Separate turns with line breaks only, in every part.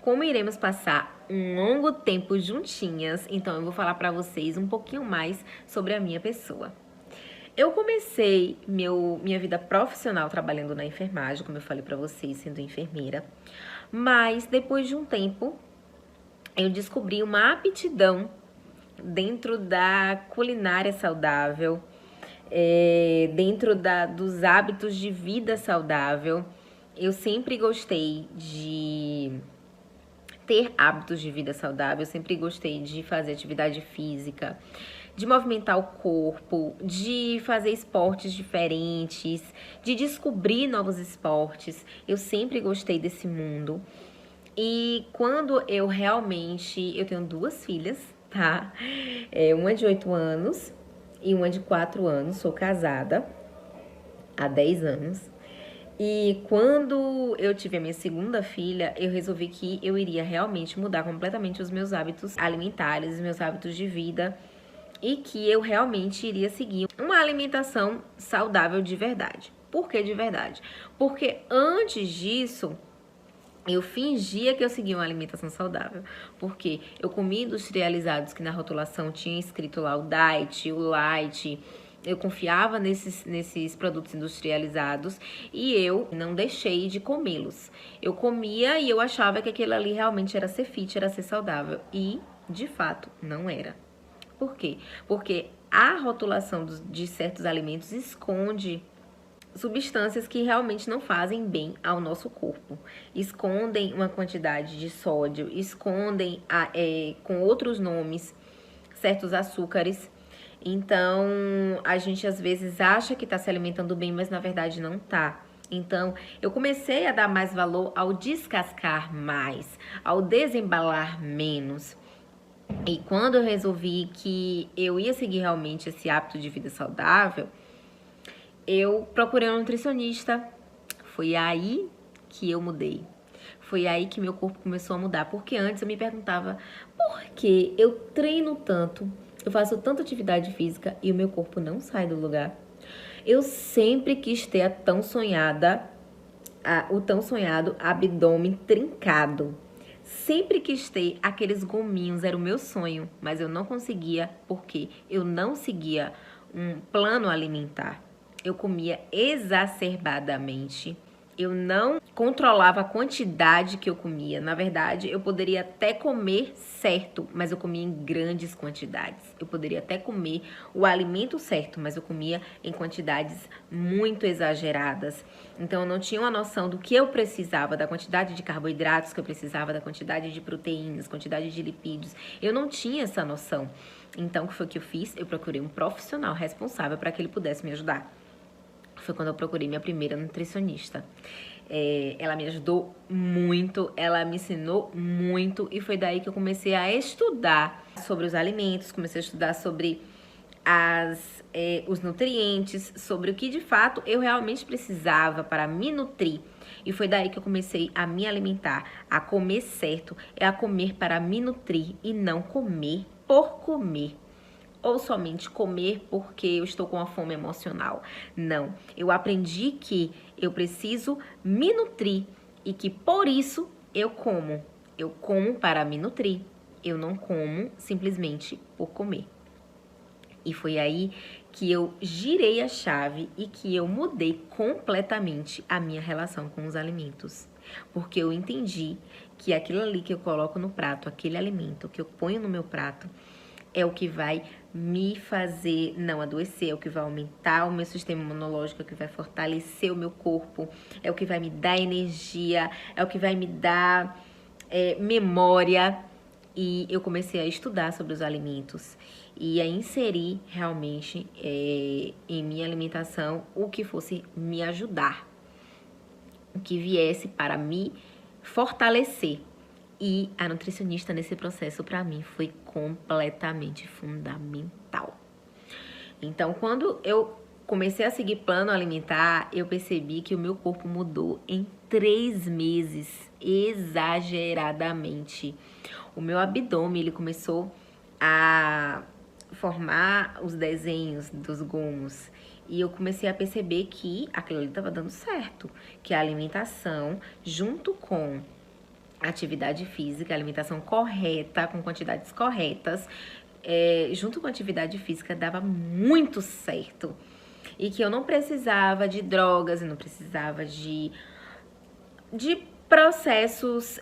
como iremos passar um longo tempo juntinhas, então eu vou falar pra vocês um pouquinho mais sobre a minha pessoa. Eu comecei minha vida profissional trabalhando na enfermagem, como eu falei pra vocês, sendo enfermeira. Mas depois de um tempo, eu descobri uma aptidão dentro da culinária saudável, dentro dos hábitos de vida saudável. Eu sempre gostei de ter hábitos de vida saudável, eu sempre gostei de fazer atividade física, de movimentar o corpo, de fazer esportes diferentes, de descobrir novos esportes. Eu sempre gostei desse mundo. E quando eu tenho 2 filhas, tá? Uma de 8 anos e uma de 4 anos, sou casada há 10 anos. E quando eu tive a minha segunda filha, eu resolvi que eu iria realmente mudar completamente os meus hábitos alimentares, os meus hábitos de vida, e que eu realmente iria seguir uma alimentação saudável de verdade. Por que de verdade? Porque antes disso, eu fingia que eu seguia uma alimentação saudável, porque eu comia industrializados que na rotulação tinha escrito lá o diet, o light. Eu confiava nesses produtos industrializados e eu não deixei de comê-los. Eu comia e eu achava que aquilo ali realmente era ser fit, era ser saudável. E, de fato, não era. Por quê? Porque a rotulação de certos alimentos esconde substâncias que realmente não fazem bem ao nosso corpo. Escondem uma quantidade de sódio, escondem com outros nomes certos açúcares. Então, a gente às vezes acha que está se alimentando bem, mas na verdade não tá. Então, eu comecei a dar mais valor ao descascar mais, ao desembalar menos. E quando eu resolvi que eu ia seguir realmente esse hábito de vida saudável, eu procurei um nutricionista. Foi aí que eu mudei. Foi aí que meu corpo começou a mudar. Porque antes eu me perguntava por que eu treino tanto, eu faço tanta atividade física e o meu corpo não sai do lugar. Eu sempre quis ter o tão sonhado abdômen trincado. Sempre quis ter aqueles gominhos, era o meu sonho, mas eu não conseguia porque eu não seguia um plano alimentar. Eu comia exacerbadamente. Eu não controlava a quantidade que eu comia. Na verdade, eu poderia até comer certo, mas eu comia em grandes quantidades. Eu poderia até comer o alimento certo, mas eu comia em quantidades muito exageradas. Então, eu não tinha uma noção do que eu precisava, da quantidade de carboidratos que eu precisava, da quantidade de proteínas, quantidade de lipídios. Eu não tinha essa noção. Então, o que foi que eu fiz? Eu procurei um profissional responsável para que ele pudesse me ajudar. Foi quando eu procurei minha primeira nutricionista. Ela me ajudou muito, ela me ensinou muito e foi daí que eu comecei a estudar sobre os alimentos, comecei a estudar sobre os nutrientes, sobre o que de fato eu realmente precisava para me nutrir. E foi daí que eu comecei a me alimentar, a comer certo, a comer para me nutrir e não comer por comer. Ou somente comer porque eu estou com uma fome emocional. Não, eu aprendi que eu preciso me nutrir e que por isso eu como. Eu como para me nutrir, eu não como simplesmente por comer. E foi aí que eu girei a chave e que eu mudei completamente a minha relação com os alimentos. Porque eu entendi que aquilo ali que eu coloco no prato, aquele alimento que eu ponho no meu prato, é o que vai me fazer não adoecer, é o que vai aumentar o meu sistema imunológico, é o que vai fortalecer o meu corpo, é o que vai me dar energia, é o que vai me dar memória. E eu comecei a estudar sobre os alimentos e a inserir realmente em minha alimentação o que fosse me ajudar, o que viesse para me fortalecer. E a nutricionista nesse processo, para mim, foi completamente fundamental. Então, quando eu comecei a seguir plano alimentar, eu percebi que o meu corpo mudou em 3 meses, exageradamente. O meu abdômen, ele começou a formar os desenhos dos gomos. E eu comecei a perceber que aquilo ali estava dando certo. Que a alimentação, junto com atividade física, alimentação correta, com quantidades corretas, junto com a atividade física, dava muito certo. E que eu não precisava de drogas, eu não precisava de processos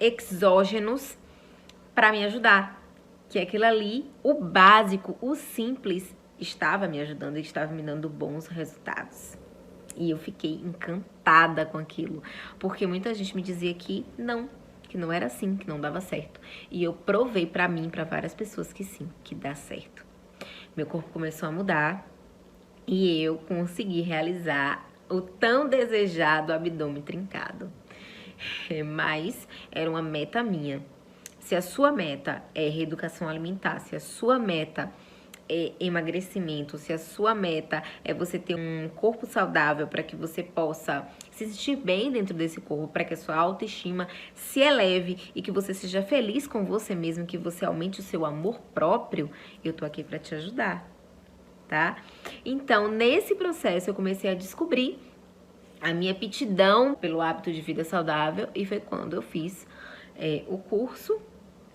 exógenos para me ajudar. Que aquilo ali, o básico, o simples, estava me ajudando e estava me dando bons resultados. E eu fiquei encantada com aquilo, porque muita gente me dizia que não era assim, que não dava certo. E eu provei pra mim, pra várias pessoas que sim, que dá certo. Meu corpo começou a mudar e eu consegui realizar o tão desejado abdômen trincado. Mas era uma meta minha. Se a sua meta é reeducação alimentar, se a sua meta é emagrecimento, se a sua meta é você ter um corpo saudável para que você possa se sentir bem dentro desse corpo, para que a sua autoestima se eleve e que você seja feliz com você mesmo, que você aumente o seu amor próprio, eu tô aqui para te ajudar, tá? Então, nesse processo eu comecei a descobrir a minha aptidão pelo hábito de vida saudável e foi quando eu fiz o curso,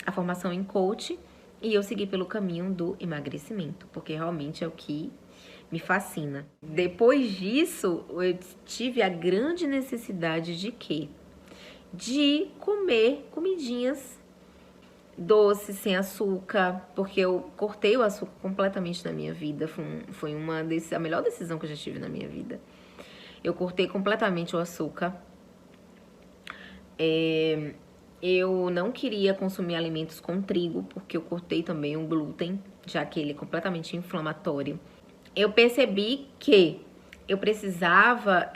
a formação em coach, e eu segui pelo caminho do emagrecimento, porque realmente é o que me fascina. Depois disso, eu tive a grande necessidade de quê? De comer comidinhas doces, sem açúcar, porque eu cortei o açúcar completamente da minha vida. Foi a melhor decisão que eu já tive na minha vida. Eu cortei completamente o açúcar. Eu não queria consumir alimentos com trigo, porque eu cortei também o glúten, já que ele é completamente inflamatório. Eu percebi que eu precisava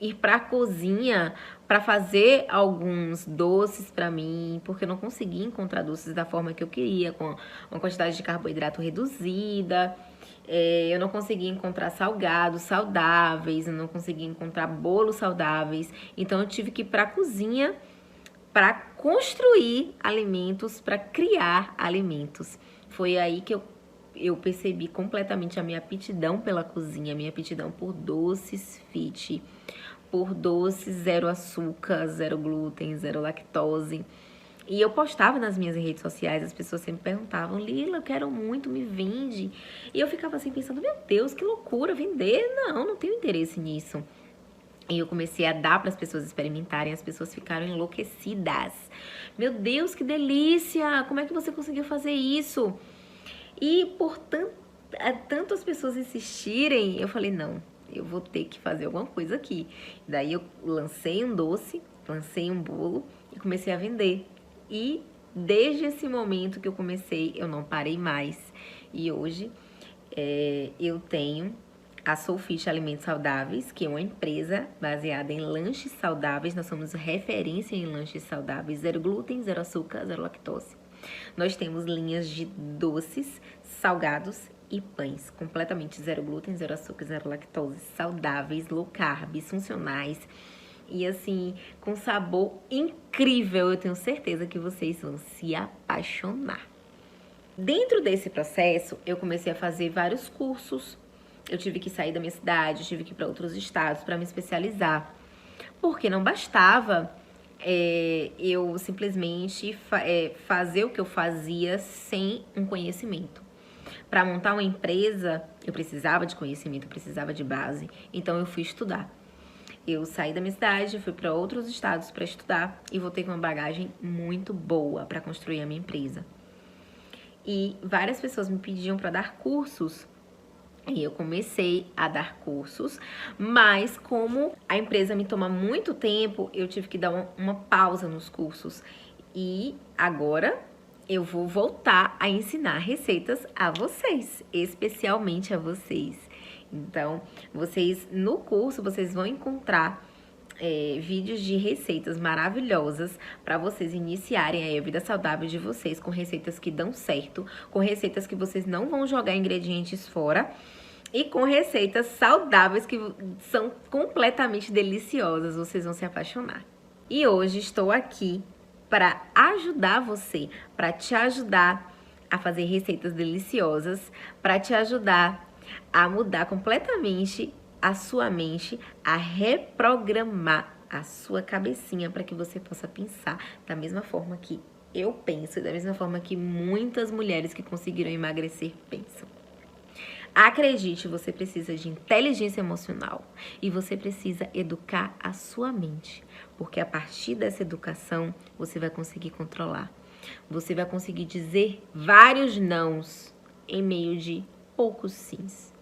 ir para a cozinha para fazer alguns doces para mim, porque eu não conseguia encontrar doces da forma que eu queria, com uma quantidade de carboidrato reduzida. Eu não conseguia encontrar salgados saudáveis, eu não conseguia encontrar bolos saudáveis. Então eu tive que ir para a cozinha para construir alimentos, para criar alimentos. Foi aí que eu percebi completamente a minha aptidão pela cozinha, a minha aptidão por doces fit, por doces zero açúcar, zero glúten, zero lactose. E eu postava nas minhas redes sociais, as pessoas sempre perguntavam, Lila, eu quero muito, me vende. E eu ficava assim pensando, meu Deus, que loucura, vender? Não tenho interesse nisso. E eu comecei a dar para as pessoas experimentarem, as pessoas ficaram enlouquecidas. Meu Deus, que delícia! Como é que você conseguiu fazer isso? E por tanto as pessoas insistirem, eu falei, não, eu vou ter que fazer alguma coisa aqui. Daí eu lancei um doce, lancei um bolo e comecei a vender. E desde esse momento que eu comecei, eu não parei mais. E hoje eu tenho a Soulfit Alimentos Saudáveis, que é uma empresa baseada em lanches saudáveis. Nós somos referência em lanches saudáveis, zero glúten, zero açúcar, zero lactose. Nós temos linhas de doces, salgados e pães, completamente zero glúten, zero açúcar, zero lactose, saudáveis, low carb, funcionais e assim, com sabor incrível. Eu tenho certeza que vocês vão se apaixonar. Dentro desse processo, eu comecei a fazer vários cursos. Eu tive que sair da minha cidade, eu tive que ir para outros estados para me especializar. Porque não bastava eu simplesmente fazer o que eu fazia sem um conhecimento. Para montar uma empresa, eu precisava de conhecimento, eu precisava de base. Então, eu fui estudar. Eu saí da minha cidade, fui para outros estados para estudar e voltei com uma bagagem muito boa para construir a minha empresa. E várias pessoas me pediam para dar cursos. E eu comecei a dar cursos, mas como a empresa me toma muito tempo, eu tive que dar uma pausa nos cursos. E agora eu vou voltar a ensinar receitas a vocês, especialmente a vocês. Então, no curso, vocês vão encontrar vídeos de receitas maravilhosas para vocês iniciarem a vida saudável de vocês, com receitas que dão certo, com receitas que vocês não vão jogar ingredientes fora e com receitas saudáveis que são completamente deliciosas, vocês vão se apaixonar. E hoje estou aqui para ajudar você, para te ajudar a fazer receitas deliciosas, para te ajudar a mudar completamente a sua mente, a reprogramar a sua cabecinha para que você possa pensar da mesma forma que eu penso, da mesma forma que muitas mulheres que conseguiram emagrecer pensam. Acredite, você precisa de inteligência emocional e você precisa educar a sua mente, porque a partir dessa educação você vai conseguir controlar. Você vai conseguir dizer vários nãos em meio de poucos sims.